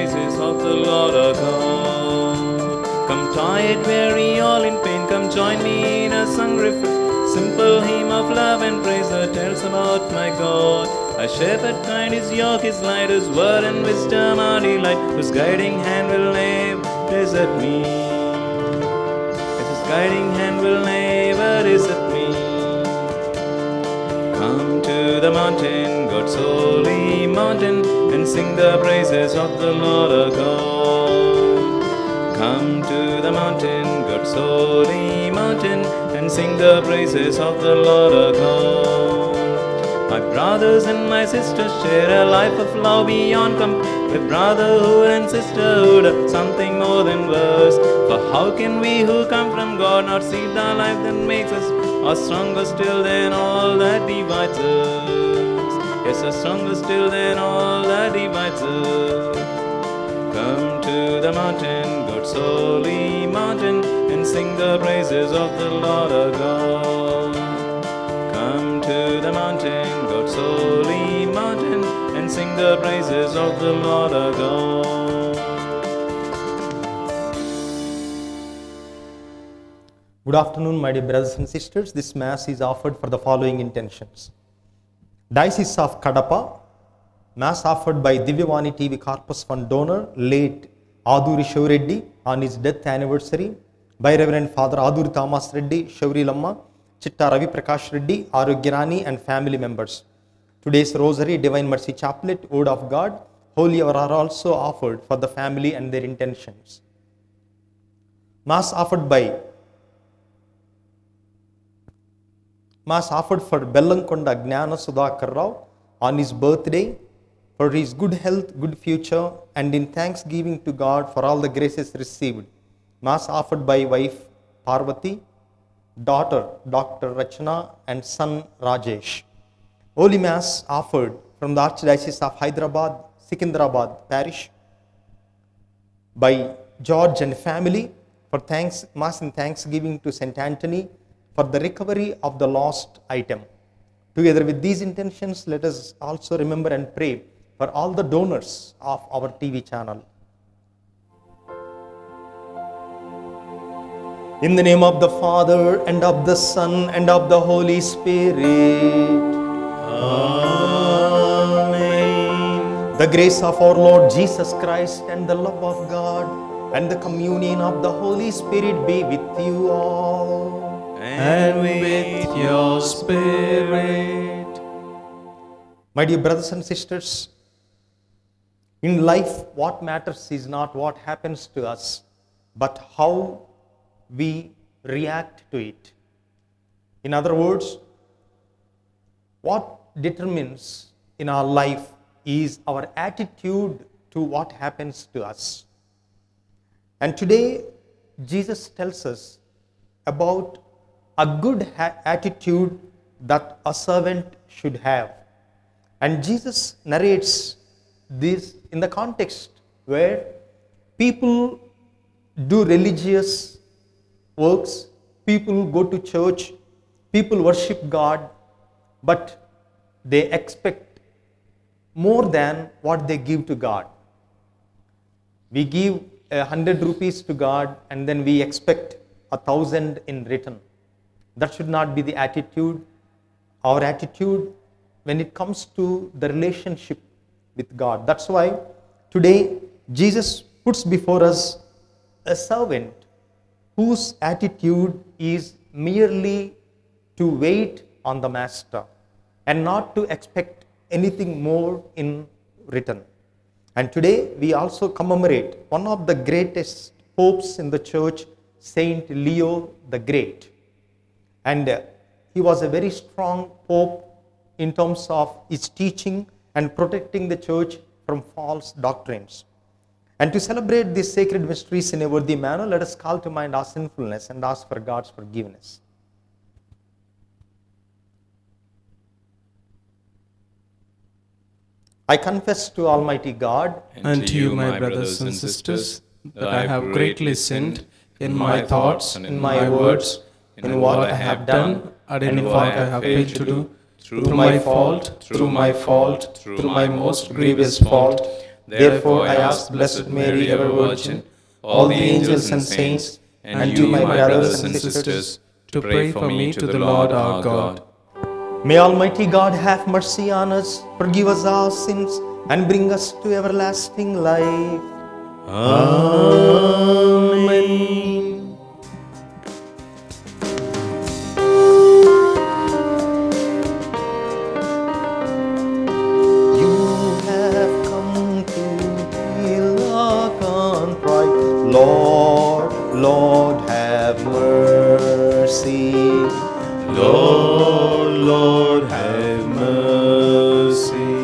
praises of the Lord our God. Come tired, weary, all in pain, come join me in a song refrain. Simple hymn of love and praise that tells about my God. A shepherd kind, his yoke is light, his word and wisdom are delight, whose guiding hand will never desert me. Yes, his guiding hand will never desert me. Come to the mountain, God's holy mountain, and sing the praises of the Lord our God. Come to the mountain, God's holy mountain, and sing the praises of the Lord our God. My brothers and my sisters share a life of love beyond compare, with brotherhood and sisterhood, something more than words. For how can we who come from God not see the life that makes us, are stronger still than all that divides us? Yes, are stronger still than all that divides us. Come to the mountain, God's holy mountain, and sing the praises of the Lord our God. Come to the mountain, God's holy mountain, and sing the praises of the Lord our God. Good afternoon, my dear brothers and sisters. This Mass is offered for the following intentions. Diocese of Kadapa, Mass offered by Divyavani TV Corpus Fund donor, late Aduri Shivreddy, on his death anniversary, by Reverend Father Aduri Thomas Reddy, Shivri Lamma, Chitta Ravi Prakash Reddy, Arogyarani and family members. Today's Rosary, Divine Mercy Chaplet, Word of God, Holy Hour are also offered for the family and their intentions. Mass offered for Bellankonda Gnana Sudhakar Rao on his birthday, for his good health, good future, and in thanksgiving to God for all the graces received. Mass offered by wife Parvati, daughter Dr. Rachana, and son Rajesh. Holy Mass offered from the Archdiocese of Hyderabad, Secunderabad parish by George and family, for Mass in thanksgiving to St. Anthony for the recovery of the lost item. Together with these intentions, let us also remember and pray for all the donors of our TV channel. In the name of the Father, and of the Son, and of the Holy Spirit. Amen. The grace of our Lord Jesus Christ, and the love of God, and the communion of the Holy Spirit be with you all. And with your spirit. My dear brothers and sisters, in life, what matters is not what happens to us, but how we react to it. In other words, what determines in our life is our attitude to what happens to us. And today, Jesus tells us about a good attitude that a servant should have. And Jesus narrates this in the context where people do religious works, people go to church, people worship God, but they expect more than what they give to God. We give 100 rupees to God and then we expect 1,000 in return. That should not be the attitude. Our attitude when it comes to the relationship with God. That's why today Jesus puts before us a servant whose attitude is merely to wait on the master and not to expect anything more in return. And today we also commemorate one of the greatest popes in the church, Saint Leo the Great. And he was a very strong pope in terms of his teaching and protecting the church from false doctrines. And to celebrate these sacred mysteries in a worthy manner, let us call to mind our sinfulness and ask for God's forgiveness. I confess to Almighty God and to you, my brothers and sisters, that I have greatly sinned in my thoughts, in my words, in what I have done, and in what I have failed to do, through my fault, through my most grievous fault. Therefore I ask Blessed Mary, ever Virgin, all the angels and saints, and you, my brothers and sisters, to pray for me to the Lord our God. may Almighty God have mercy on us, forgive us our sins, and bring us to everlasting life. Amen. You have come to heal our contrite. Lord, Lord, have mercy. Lord, Lord, have mercy.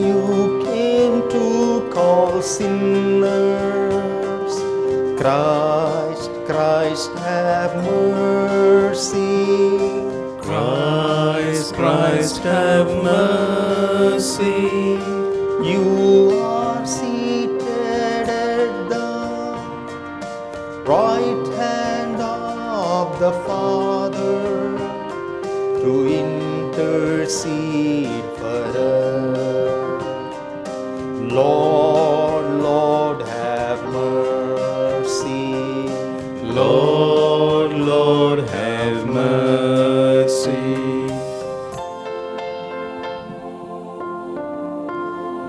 You came to call sinners. Christ, Christ, have mercy. Christ, Christ, have mercy. You are seated at the right hand of the Father to intercede for us. Lord, Lord, have mercy. Lord, Lord, have mercy.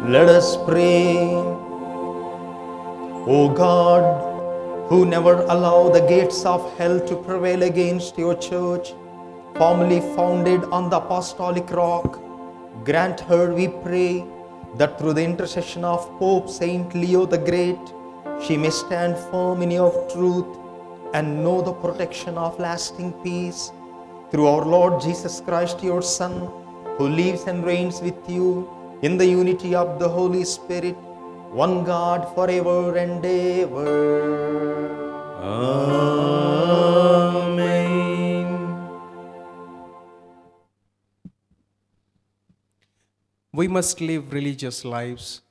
Let us pray. O God, who never allow the gates of hell to prevail against your church, formerly founded on the apostolic rock, grant her, we pray, that through the intercession of Pope Saint Leo the Great, she may stand firm in your truth and know the protection of lasting peace. Through our Lord Jesus Christ, your Son, who lives and reigns with you in the unity of the Holy Spirit, one God forever and ever. Amen. We must live religious lives,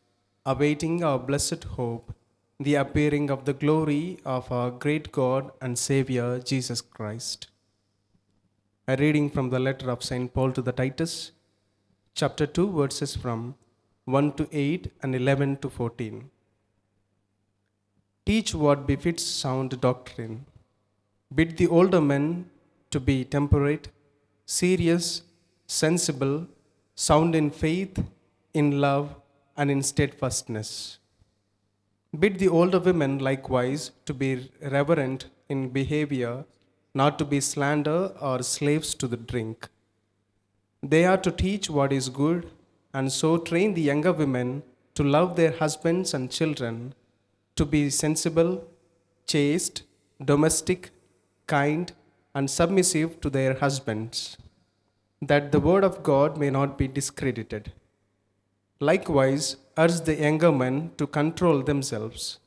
awaiting our blessed hope, the appearing of the glory of our great God and Savior, Jesus Christ. A reading from the letter of St. Paul to the Titus, chapter 2, verses from 1 to 8 and 11 to 14. Teach what befits sound doctrine. Bid the older men to be temperate, serious, sensible, sound in faith, in love, and in steadfastness. Bid the older women likewise to be reverent in behavior, not to be slander or slaves to the drink. They are to teach what is good, and so train the younger women to love their husbands and children, to be sensible, chaste, domestic, kind, and submissive to their husbands, that the word of God may not be discredited. Likewise, urge the younger men to control themselves.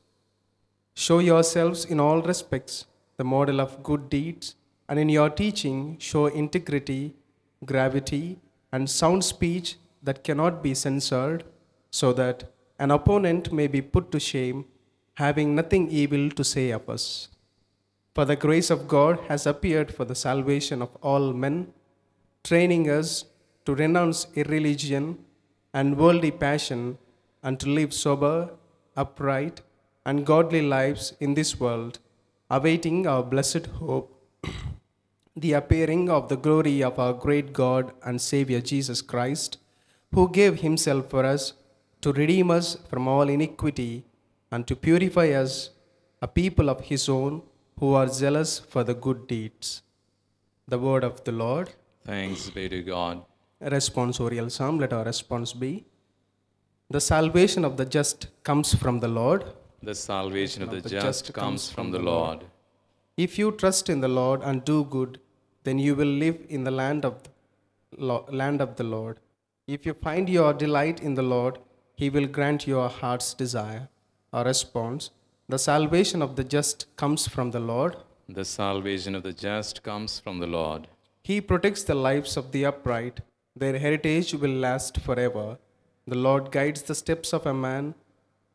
Show yourselves in all respects the model of good deeds, and in your teaching show integrity, gravity, and sound speech that cannot be censored, so that an opponent may be put to shame, having nothing evil to say of us. For the grace of God has appeared for the salvation of all men, training us to renounce irreligion and worldly passion, and to live sober, upright, and godly lives in this world, awaiting our blessed hope, the appearing of the glory of our great God and Savior Jesus Christ, who gave himself for us to redeem us from all iniquity and to purify us, a people of his own, who are zealous for the good deeds. The word of the Lord. Thanks be to God. Responsorial Psalm, let our response be: the salvation of the just comes from the Lord. The salvation of the just comes from the Lord. If you trust in the Lord and do good, then you will live in the land of the Lord. If you find your delight in the Lord, he will grant your heart's desire. Our response: the salvation of the just comes from the Lord. The salvation of the just comes from the Lord. He protects the lives of the upright. Their heritage will last forever. The Lord guides the steps of a man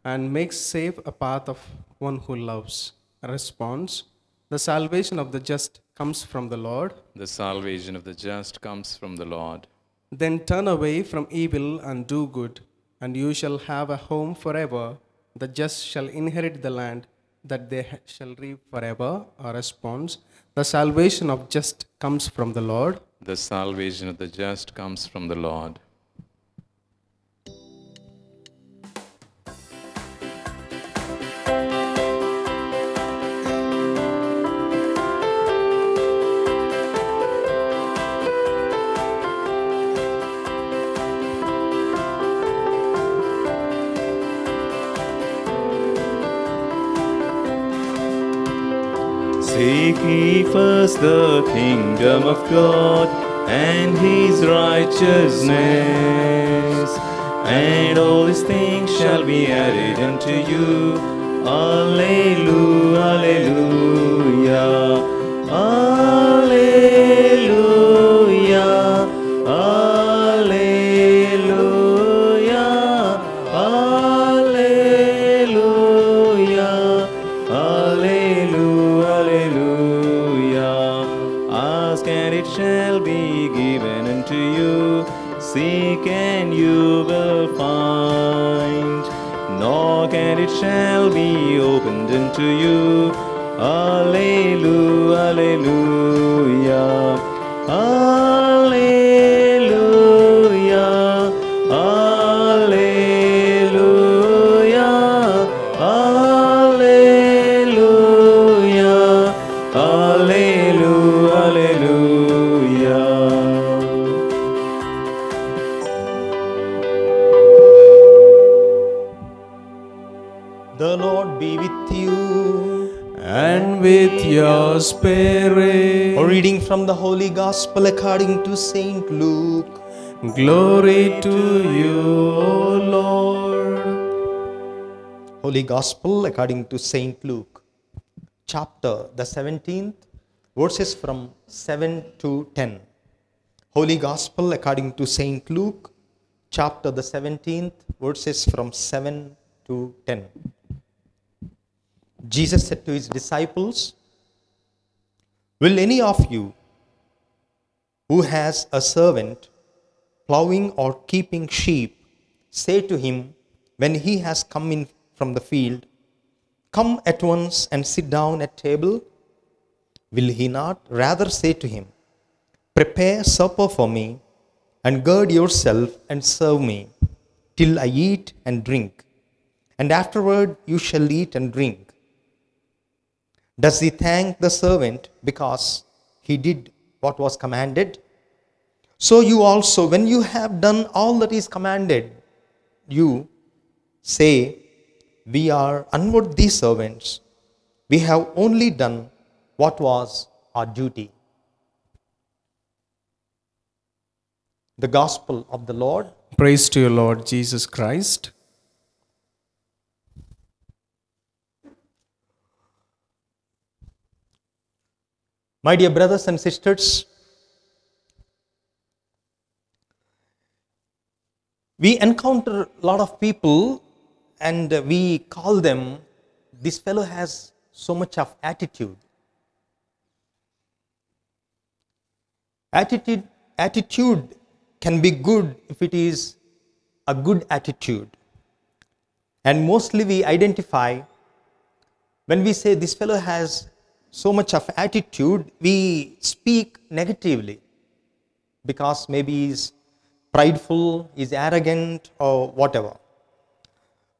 and makes safe a path of one who loves. A response: the salvation of the just comes from the Lord. The salvation of the just comes from the Lord. Then turn away from evil and do good, and you shall have a home forever. The just shall inherit the land that they shall reap forever. Our response: the salvation of just comes from the Lord. The salvation of the just comes from the Lord. Seek ye first the kingdom of God and his righteousness, and all these things shall be added unto you. Alleluia, alleluia, alleluia, alleluia, alleluia, alleluia, alleluia. Ask and it shall be given unto you. Seek and you will find. Knock and it shall be opened unto you. Alleluia, alleluia, alleluia, alleluia, alleluia, alleluia, alleluia. The Lord be with you. And with your spirit. A reading from the Holy Gospel according to Saint Luke. Glory to you, O Lord. Holy Gospel according to Saint Luke, chapter the 17th, verses from 7 to 10. Holy Gospel according to Saint Luke, chapter the 17th, verses from 7 to 10. Jesus said to his disciples, "Will any of you who has a servant plowing or keeping sheep say to him when he has come in from the field, 'Come at once and sit down at table'? Will he not rather say to him, 'Prepare supper for me and gird yourself and serve me till I eat and drink, and afterward you shall eat and drink'? Does he thank the servant because he did what was commanded? So you also, when you have done all that is commanded, you say, 'We are unworthy servants. We have only done what was our duty.'" The Gospel of the Lord. Praise to you, Lord Jesus Christ. My dear brothers and sisters, we encounter a lot of people and we call them, "This fellow has so much of attitude." Attitude can be good if it is a good attitude. And mostly we identify, when we say this fellow has so much of attitude, we speak negatively because maybe he's prideful, he's arrogant, or whatever.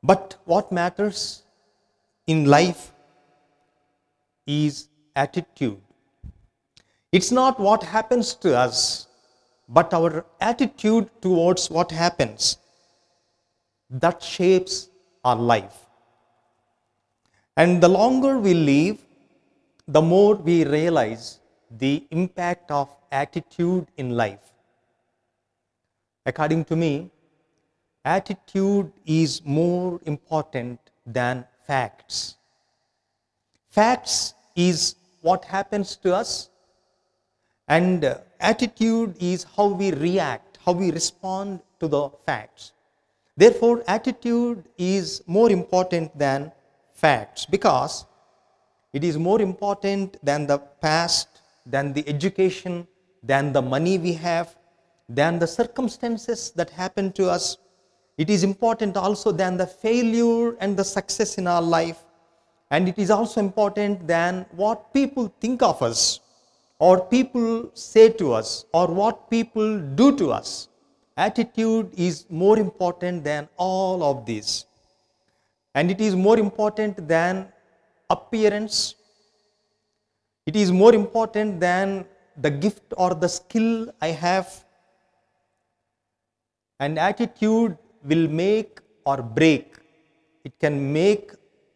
But what matters in life is attitude. It's not what happens to us, but our attitude towards what happens that shapes our life. And the longer we live, the more we realize the impact of attitude in life. According to me, attitude is more important than facts. Facts is what happens to us, and attitude is how we react, how we respond to the facts. Therefore, attitude is more important than facts because it is more important than the past, than the education, than the money we have, than the circumstances that happen to us, It is important also than the failure and the success in our life. And it is also important than what people think of us, or people say to us, or what people do to us. Attitude is more important than all of this. And it is more important than appearance. It is more important than the gift or the skill I have. And attitude will make or break. It can make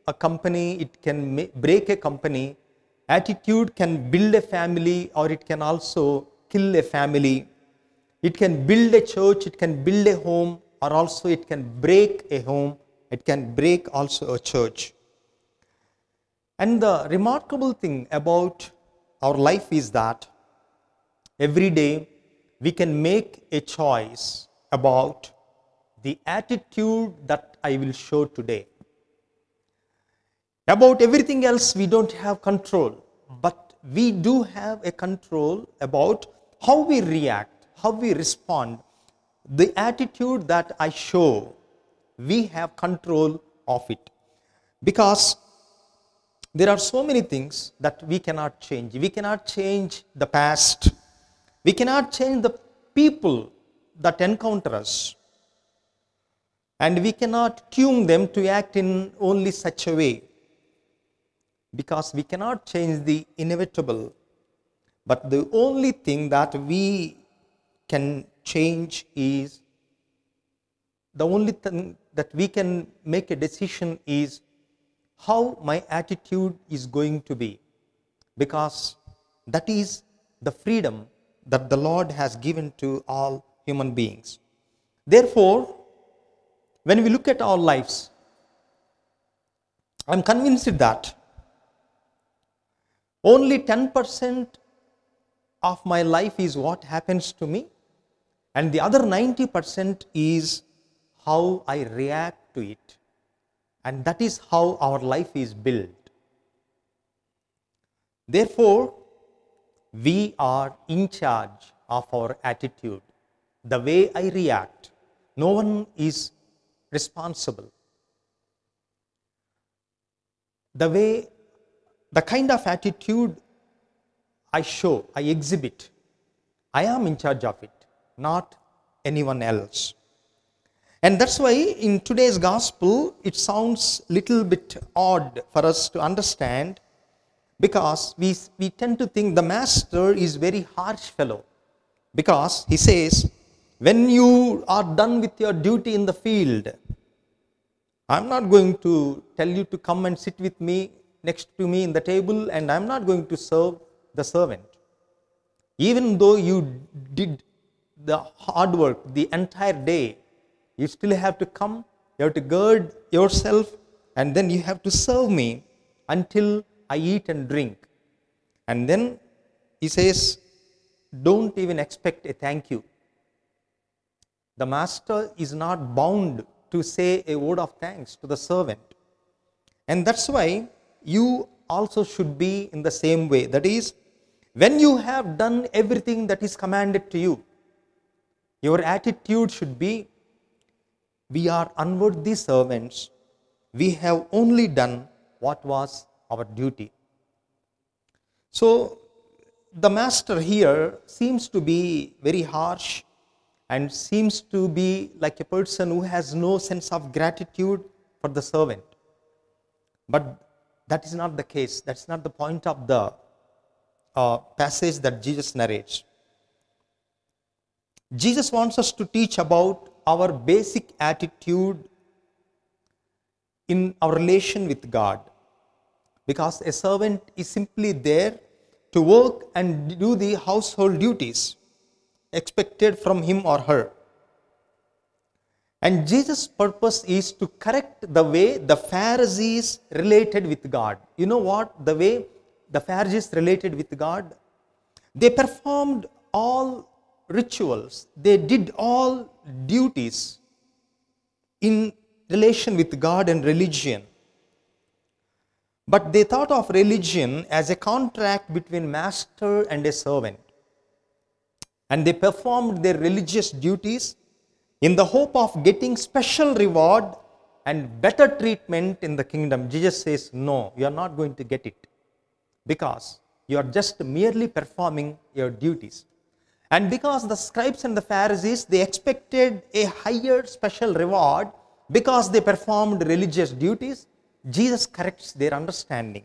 a company, it can break a company. Attitude can build a family, or it can also kill a family. It can build a church, it can build a home, or also it can break a home, it can break also a church. And the remarkable thing about our life is that every day we can make a choice about the attitude that I will show today. About everything else we don't have control, but we do have a control about how we react, how we respond. The attitude that I show, we have control of it. Because there are so many things that we cannot change. We cannot change the past. We cannot change the people that encounter us. And we cannot tune them to act in only such a way. Because we cannot change the inevitable. But the only thing that we can change is, the only thing that we can make a decision is how my attitude is going to be. Because that is the freedom that the Lord has given to all human beings. Therefore, when we look at our lives, I am convinced that only 10% of my life is what happens to me, and the other 90% is how I react to it. And that is how our life is built. Therefore, we are in charge of our attitude. The way I react, no one is responsible. The kind of attitude I show, I exhibit, I am in charge of it, not anyone else. And that's why in today's gospel, it sounds little bit odd for us to understand, because we tend to think the master is very harsh fellow. Because he says, when you are done with your duty in the field, I'm not going to tell you to come and sit with me, next to me in the table, and I'm not going to serve the servant. Even though you did the hard work the entire day, you still have to come, you have to gird yourself, and then you have to serve me until I eat and drink. And then he says, don't even expect a thank you. The master is not bound to say a word of thanks to the servant. And that's why you also should be in the same way. That is, when you have done everything that is commanded to you, your attitude should be, we are unworthy servants. We have only done what was our duty. So, the master here seems to be very harsh and seems to be like a person who has no sense of gratitude for the servant. But that is not the case. That's not the point of the passage that Jesus narrates. Jesus wants us to teach about our basic attitude in our relation with God. Because a servant is simply there to work and do the household duties expected from him or her. And Jesus' purpose is to correct the way the Pharisees related with God. You know what? The way the Pharisees related with God? They performed all rituals. They did all duties in relation with God and religion. But they thought of religion as a contract between master and a servant. And they performed their religious duties in the hope of getting special reward and better treatment in the kingdom. Jesus says, no, you are not going to get it, because you are just merely performing your duties. And because the scribes and the Pharisees, they expected a higher special reward because they performed religious duties, Jesus corrects their understanding.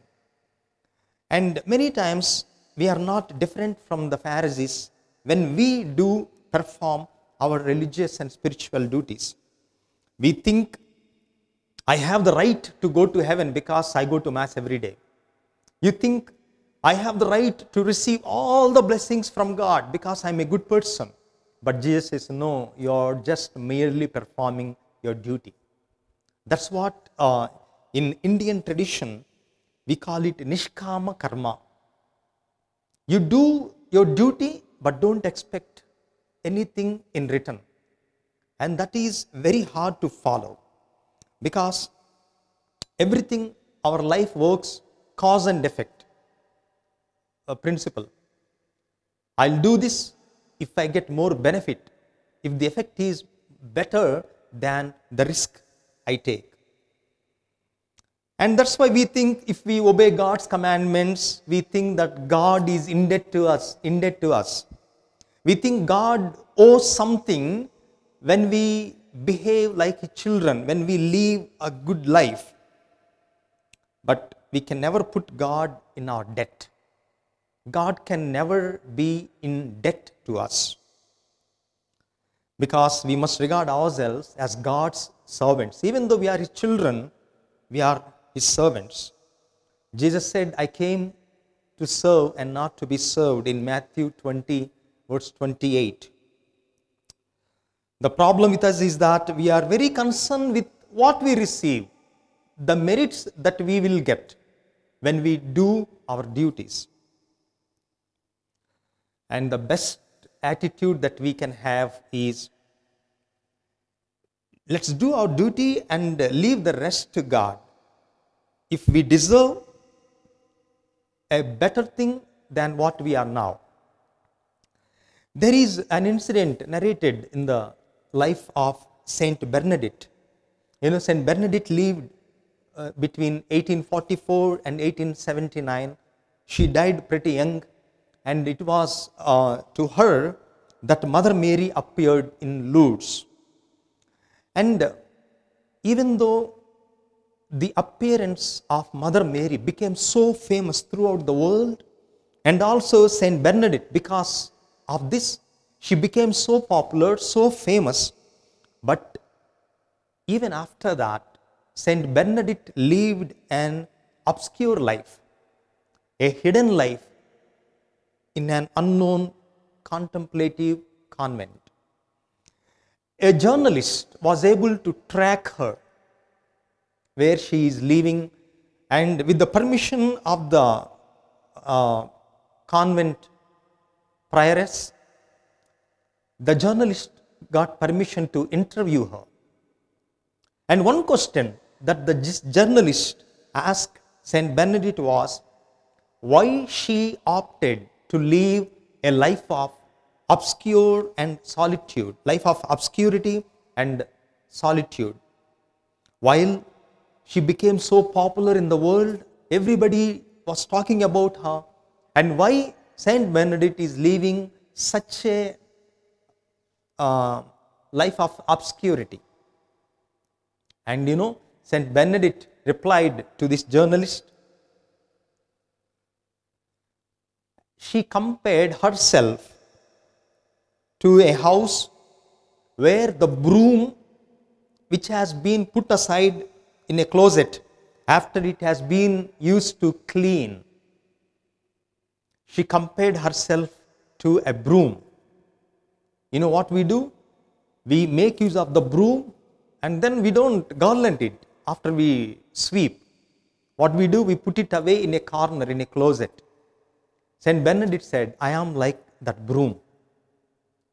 And many times we are not different from the Pharisees when we do perform our religious and spiritual duties. We think, I have the right to go to heaven because I go to Mass every day. You think, I have the right to receive all the blessings from God because I'm a good person. But Jesus says, no, you're just merely performing your duty. That's what in Indian tradition, we call it Nishkama Karma. You do your duty, but don't expect anything in return. And that is very hard to follow, because everything, our life works cause and effect. A principle. I'll do this if I get more benefit, if the effect is better than the risk I take. And that's why we think if we obey God's commandments, we think that God is in debt to us. We think God owes something when we behave like children, when we live a good life. But we can never put God in our debt. God can never be in debt to us, because we must regard ourselves as God's servants. Even though we are His children, we are His servants. Jesus said, I came to serve and not to be served, in Matthew 20, verse 28. The problem with us is that we are very concerned with what we receive, the merits that we will get when we do our duties. And the best attitude that we can have is, let's do our duty and leave the rest to God. If we deserve a better thing than what we are now. There is an incident narrated in the life of Saint Bernadette. Saint Bernadette lived between 1844 and 1879. She died pretty young. And it was to her that Mother Mary appeared in Lourdes. And even though the appearance of Mother Mary became so famous throughout the world, and also Saint Bernadette, because of this, she became so popular, so famous. But even after that, Saint Bernadette lived an obscure life, a hidden life, in an unknown contemplative convent. A journalist was able to track her where she is living, and with the permission of the convent prioress, the journalist got permission to interview her. And one question that the journalist asked Saint Bernadette was, why she opted to live a life of obscure and solitude, life of obscurity and solitude. While she became so popular in the world, everybody was talking about her, and why Saint Bernadette is living such a life of obscurity. And Saint Bernadette replied to this journalist. She compared herself to a house where the broom, which has been put aside in a closet after it has been used to clean. She compared herself to a broom. You know what we do? We make use of the broom and then we don't garland it after we sweep. What we do, we put it away in a corner, in a closet. Saint Bernadette said, I am like that broom,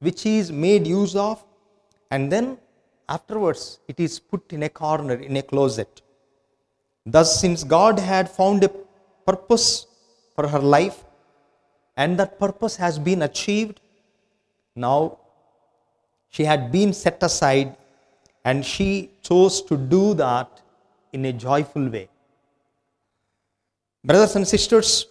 which is made use of, and then afterwards it is put in a corner, in a closet. Thus, since God had found a purpose for her life, and that purpose has been achieved, now She had been set aside and she chose to do that in a joyful way. Brothers and sisters,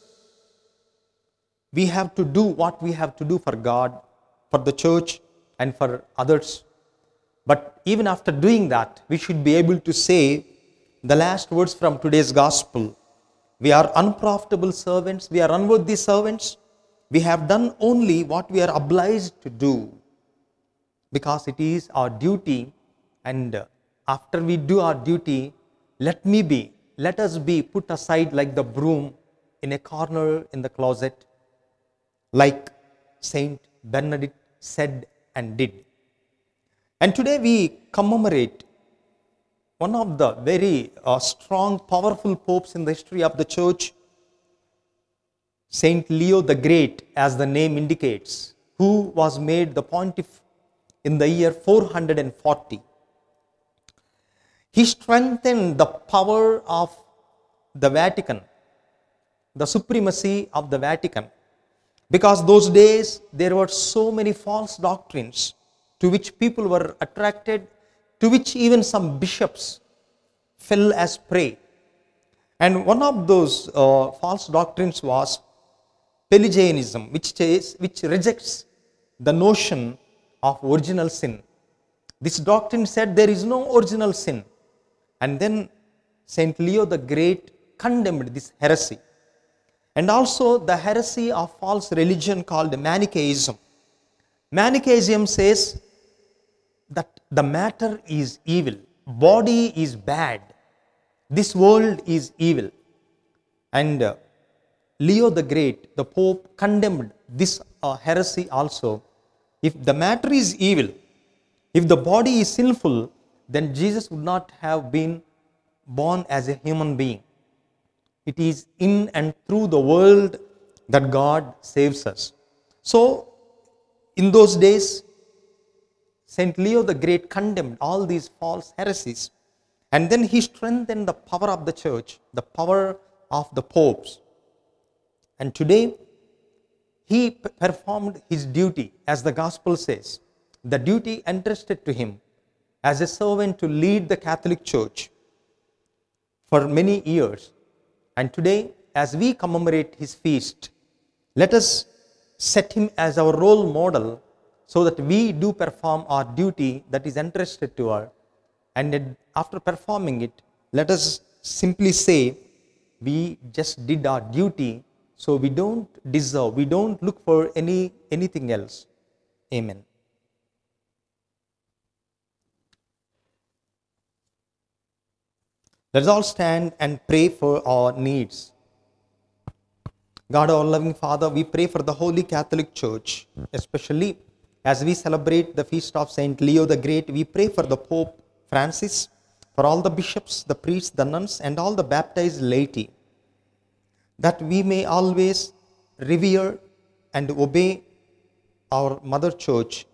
we have to do what we have to do for God, for the church, and for others. But even after doing that, we should be able to say the last words from today's gospel. We are unprofitable servants, we are unworthy servants. We have done only what we are obliged to do because it is our duty, and after we do our duty, let us be put aside like the broom in a corner in the closet, like Saint Bernadette said and did. And today we commemorate one of the very strong, powerful popes in the history of the church, Saint Leo the Great, as the name indicates, who was made the pontiff in the year 440. He strengthened the power of the Vatican, the supremacy of the Vatican, because those days there were so many false doctrines to which people were attracted, to which even some bishops fell as prey. And one of those false doctrines was Pelagianism, which rejects the notion of original sin. This doctrine said there is no original sin. And then Saint Leo the Great condemned this heresy. And also the heresy of false religion called Manichaeism. Manichaeism says that the matter is evil, body is bad, this world is evil. And Leo the Great, the Pope, condemned this heresy also. If the matter is evil, if the body is sinful, then Jesus would not have been born as a human being. It is in and through the world that God saves us. So, in those days, Saint Leo the Great condemned all these false heresies, and then he strengthened the power of the church, the power of the popes. And today, he performed his duty, as the gospel says, the duty entrusted to him as a servant to lead the Catholic Church for many years. And today, as we commemorate his feast, let us set him as our role model so that we do perform our duty that is entrusted to us. And after performing it, let us simply say, we just did our duty, so we don't deserve, we don't look for anything else. Amen. Let us all stand and pray for our needs. God, our loving Father, we pray for the Holy Catholic Church, especially as we celebrate the feast of Saint Leo the Great. We pray for the Pope Francis, for all the bishops, the priests, the nuns, and all the baptized laity, that we may always revere and obey our Mother Church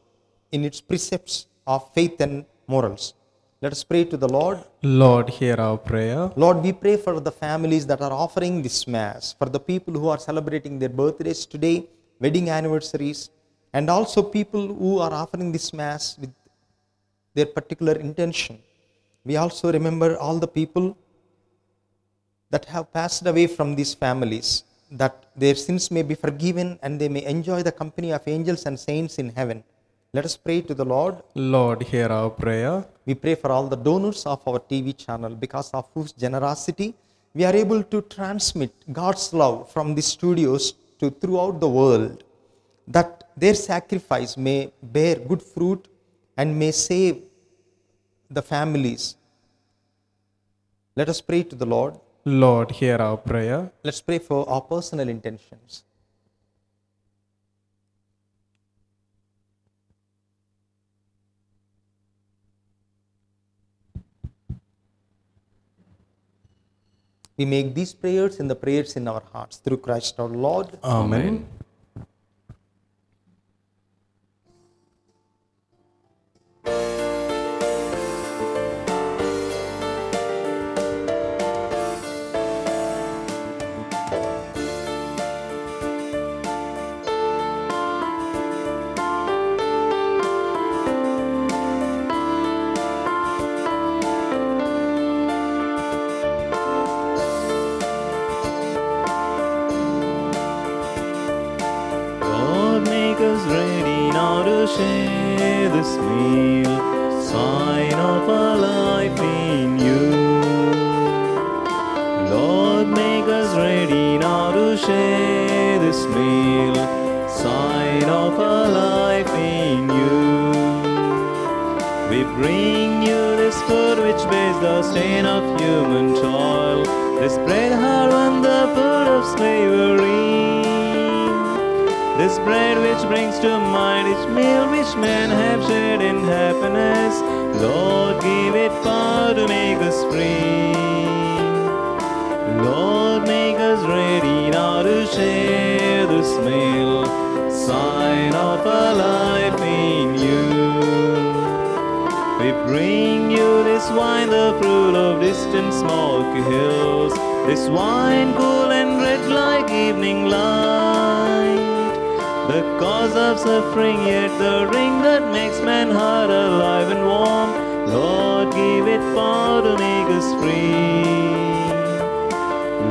in its precepts of faith and morals. Let us pray to the Lord. Lord, hear our prayer. Lord, we pray for the families that are offering this Mass, for the people who are celebrating their birthdays today, wedding anniversaries, and also people who are offering this Mass with their particular intention. We also remember all the people that have passed away from these families, that their sins may be forgiven and they may enjoy the company of angels and saints in heaven. Let us pray to the Lord. Lord, hear our prayer. We pray for all the donors of our TV channel, because of whose generosity we are able to transmit God's love from the studios to throughout the world, that their sacrifice may bear good fruit and may save the families. Let us pray to the Lord. Lord, hear our prayer. Let's pray for our personal intentions. We make these prayers in the prayers in our hearts through Christ our Lord. Amen. share this meal, sign of our life in you. Lord, make us ready now to share this meal, sign of our life in you. We bring you this food which bears the stain of human toil, this bread hard won the food of slavery, this bread which brings to mind each meal which men have shared in happiness. Lord, give it power to make us free. Lord, make us ready now to share this meal, sign of our life in you. We bring you this wine, the fruit of distant smoky hills, this wine cool and red like evening light, the cause of suffering yet the ring that makes man heart alive and warm. Lord, give it power to make us free.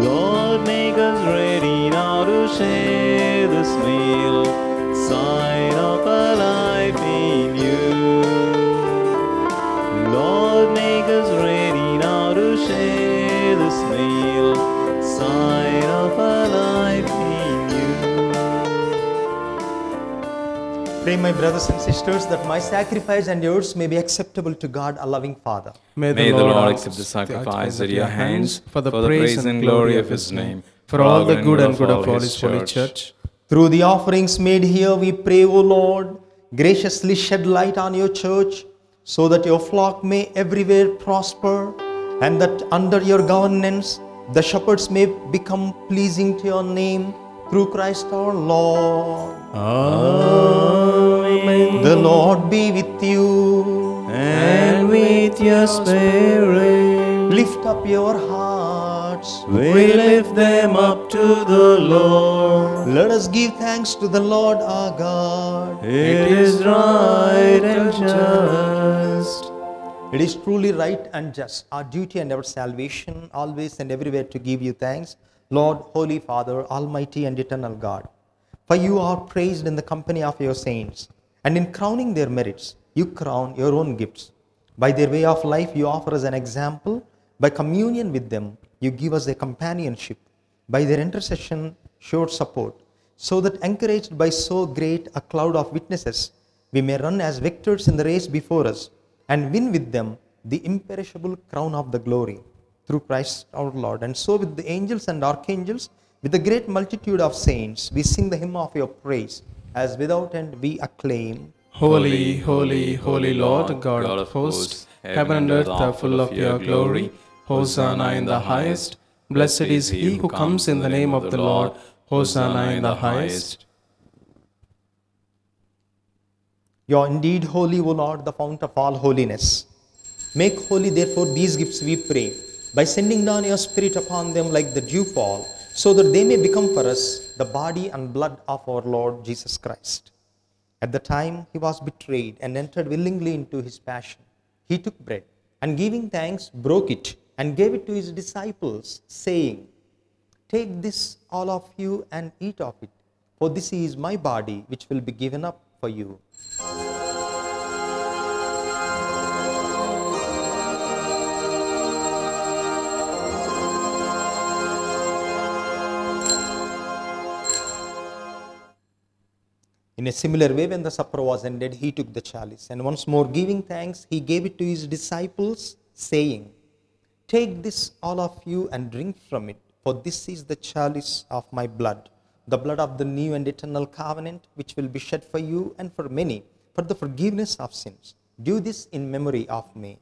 Lord, make us ready now to share this meal, sign of our life in you. Lord, make us ready now to share this meal, sign of our life in you. Pray, my brothers and sisters, that my sacrifice and yours may be acceptable to God, a loving Father. May the Lord accept the sacrifice at your hands for the praise and glory of His name, for all the good and good of all His holy church. Through the offerings made here, we pray, O Lord, graciously shed light on your church, so that your flock may everywhere prosper, and that under your governance the shepherds may become pleasing to your name, through Christ our Lord. Amen. The Lord be with you, And with your spirit, lift up your hearts. we lift them up to the Lord. Let us give thanks to the Lord our God. It is right and just. It is truly right and just, our duty and our salvation, always and everywhere to give you thanks, Lord, Holy Father, Almighty and Eternal God. For you are praised in the company of your saints, and in crowning their merits, you crown your own gifts. By their way of life, you offer us an example. By communion with them, you give us a companionship. By their intercession, sure support, so that encouraged by so great a cloud of witnesses, we may run as victors in the race before us, and win with them the imperishable crown of the glory, through Christ our Lord. And so with the angels and archangels, with the great multitude of saints, we sing the hymn of your praise, as without end we acclaim. Holy, holy, holy Lord, God of hosts, heaven and earth are full of your glory. Hosanna in the highest. Blessed is he who comes in the name of the Lord. Hosanna in the highest. You are indeed holy, O Lord, the fount of all holiness. Make holy, therefore, these gifts, we pray, by sending down your Spirit upon them like the dewfall, so that they may become for us the body and blood of our Lord Jesus Christ. At the time he was betrayed and entered willingly into his passion, he took bread, and giving thanks, broke it, and gave it to his disciples, saying, "Take this, all of you, and eat of it, for this is my body, which will be given up for you." In a similar way, when the supper was ended, he took the chalice, and once more giving thanks, he gave it to his disciples, saying, "Take this, all of you, and drink from it, for this is the chalice of my blood, the blood of the new and eternal covenant, which will be shed for you and for many, for the forgiveness of sins. Do this in memory of me."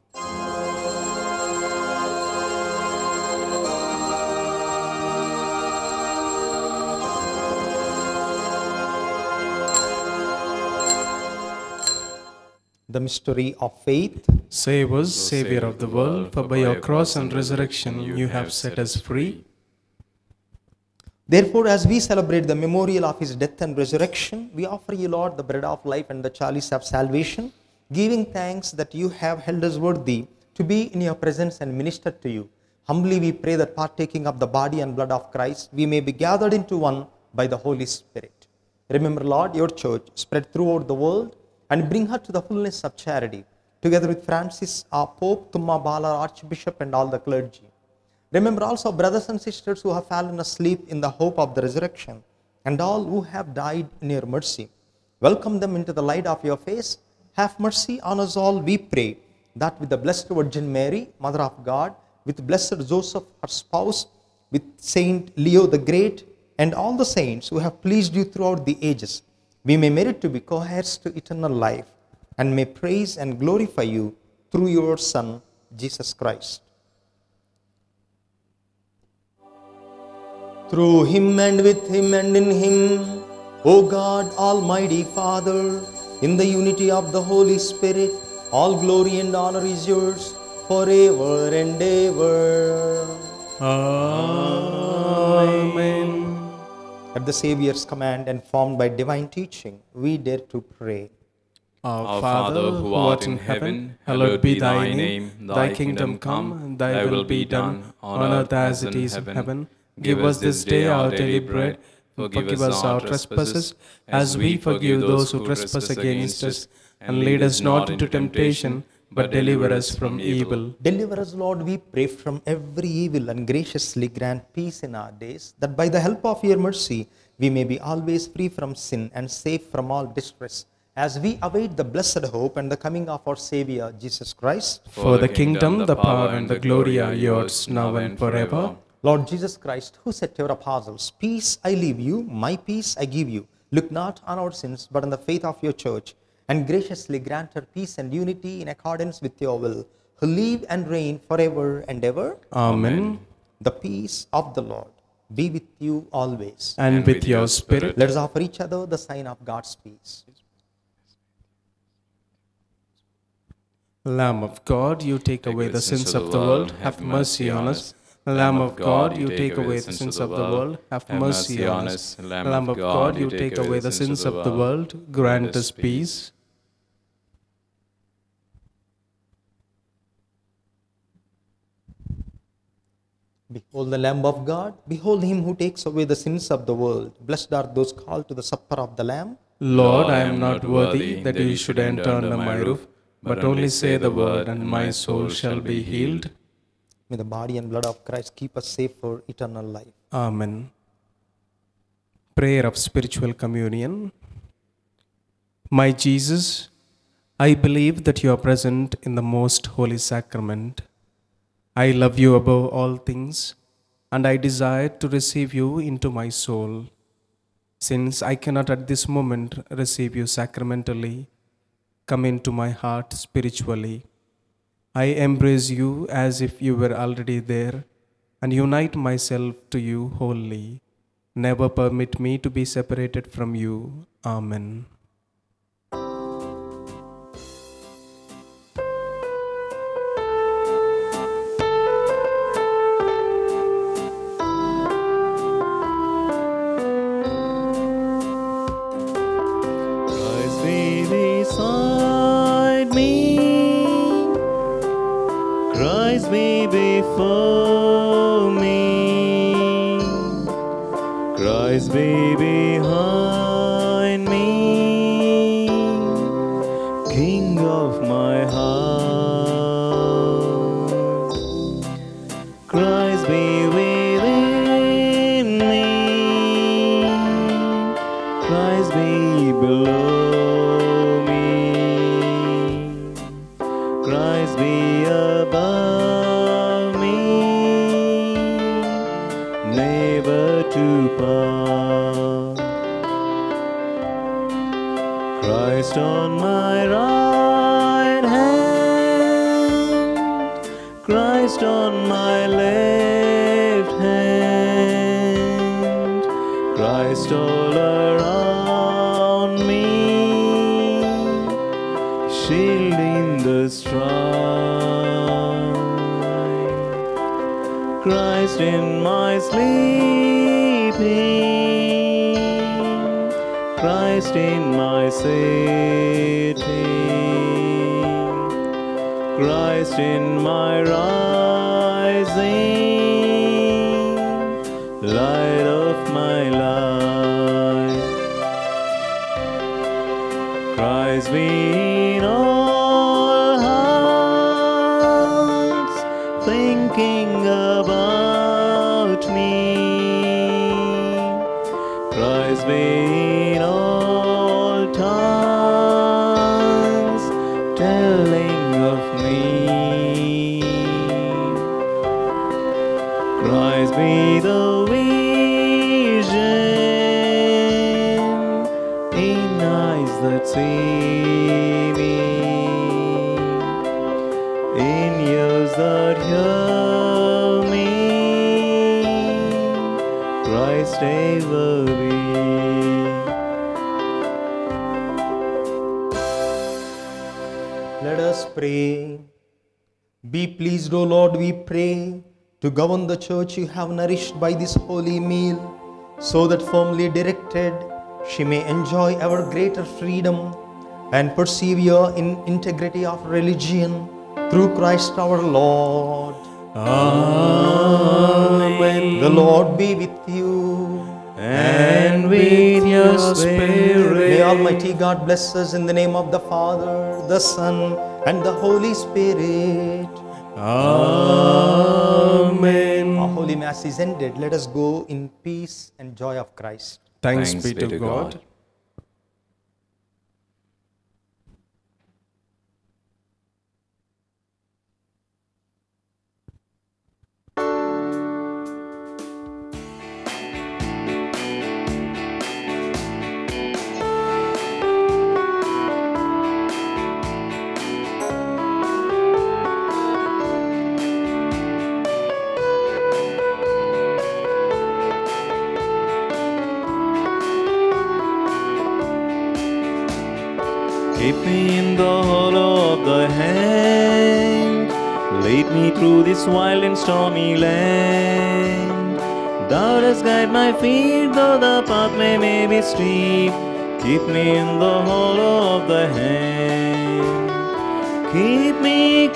The mystery of faith. Save us, Savior of the world, for by your cross and resurrection you have set us free. Therefore, as we celebrate the memorial of his death and resurrection, we offer you, Lord, the bread of life and the chalice of salvation, giving thanks that you have held us worthy to be in your presence and minister to you. Humbly we pray that, partaking of the body and blood of Christ, we may be gathered into one by the Holy Spirit. Remember, Lord, your church spread throughout the world, and bring her to the fullness of charity, together with Francis, our Pope, Tumma our Archbishop, and all the clergy. Remember also brothers and sisters who have fallen asleep in the hope of the resurrection, and all who have died in your mercy. Welcome them into the light of your face. Have mercy on us all, we pray, that with the Blessed Virgin Mary, Mother of God, with Blessed Joseph, her spouse, with Saint Leo the Great, and all the saints who have pleased you throughout the ages, we may merit to be co-heirs to eternal life, and may praise and glorify you through your Son, Jesus Christ. Through him and with him and in him, O God, Almighty Father, in the unity of the Holy Spirit, all glory and honor is yours forever and ever. Amen. At the Saviour's command and formed by divine teaching, we dare to pray. Our Father, who art in heaven, hallowed be thy name. Thy kingdom come, thy will be done, on earth as it is in heaven. Give us this day our daily bread. Forgive us our trespasses, as we forgive those who trespass against us. And lead us not into temptation, but deliver us from evil. Deliver us, Lord, we pray, from every evil, and graciously grant peace in our days, that by the help of your mercy we may be always free from sin and safe from all distress, as we await the blessed hope and the coming of our Savior, Jesus Christ. For the kingdom, the power, and the glory are yours, now and forever. Lord Jesus Christ, who said to your apostles, "Peace I leave you, my peace I give you," look not on our sins, but on the faith of your church, and graciously grant her peace and unity in accordance with your will, who live and reign forever and ever. Amen. The peace of the Lord be with you always. And with your spirit. Let us offer each other the sign of God's peace. Lamb of God, you take away the sins of the world, have mercy on us. Lamb of God, you take away the sins of the world, have mercy on us. Lamb of God, you take away the sins of the world, grant us peace. Behold the Lamb of God, behold him who takes away the sins of the world. Blessed are those called to the supper of the Lamb. Lord, I am not worthy that you should enter under my roof, but only say the word, and my soul shall be healed. May the body and blood of Christ keep us safe for eternal life. Amen. Prayer of Spiritual Communion. My Jesus, I believe that you are present in the most holy sacrament. I love you above all things, and I desire to receive you into my soul. Since I cannot at this moment receive you sacramentally, come into my heart spiritually. I embrace you as if you were already there, and unite myself to you wholly. Never permit me to be separated from you. Amen. Christ be beside me, Christ be before me, Christ be behind me, King of my heart. Christ be within me, Christ be below me, Christ be above me, never to part. Christ on my right hand, Christ on my left hand, Christ all around me, shield in the strife. Christ in my sleeping, Christ in my sitting, Christ in my rising, light of my life. Christ be Praise be in all tongues, telling of me. Christ be the vision in eyes that see me, in ears that hear me. Christ ever be. Let us pray. Be pleased, O Lord, we pray, to govern the church you have nourished by this holy meal, so that firmly directed, she may enjoy ever greater freedom and persevere in integrity of religion through Christ our Lord. Amen. The Lord be with you. And with your spirit. May Almighty God bless us in the name of the Father, the Son, and the Holy Spirit. Amen. Our Holy Mass is ended. Let us go in peace and joy of Christ. Thanks be to God. Keep me in the hollow of thy hand. Lead me through this wild and stormy land. Thou dost guide my feet, though the path may be steep. Keep me in the hollow of thy hand. Keep me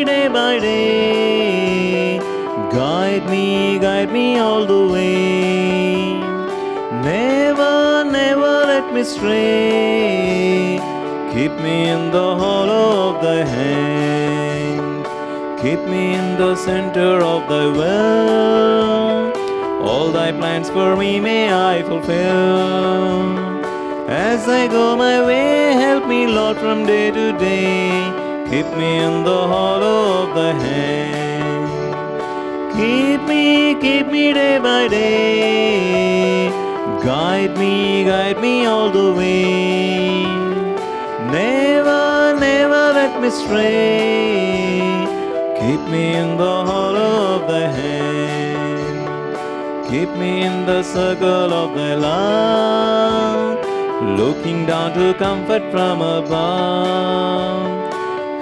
day by day. Guide me all the way. Never, never let me stray. Keep me in the hollow of thy hand. Keep me in the center of thy will. All thy plans for me may I fulfill. As I go my way, help me, Lord, from day to day. Keep me in the hollow of thy hand. Keep me day by day. Guide me all the way. Never, never let me stray. Keep me in the hollow of thy hand. Keep me in the circle of thy love, looking down to comfort from above.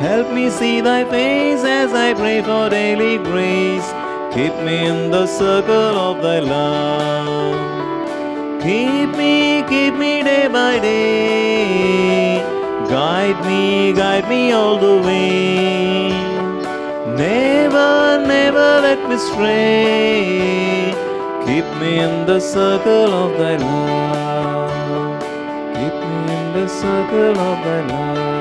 Help me see thy face as I pray for daily grace. Keep me in the circle of thy love. Keep me day by day. Guide me all the way. Never, never let me stray. Keep me in the circle of thy love. Keep me in the circle of thy love.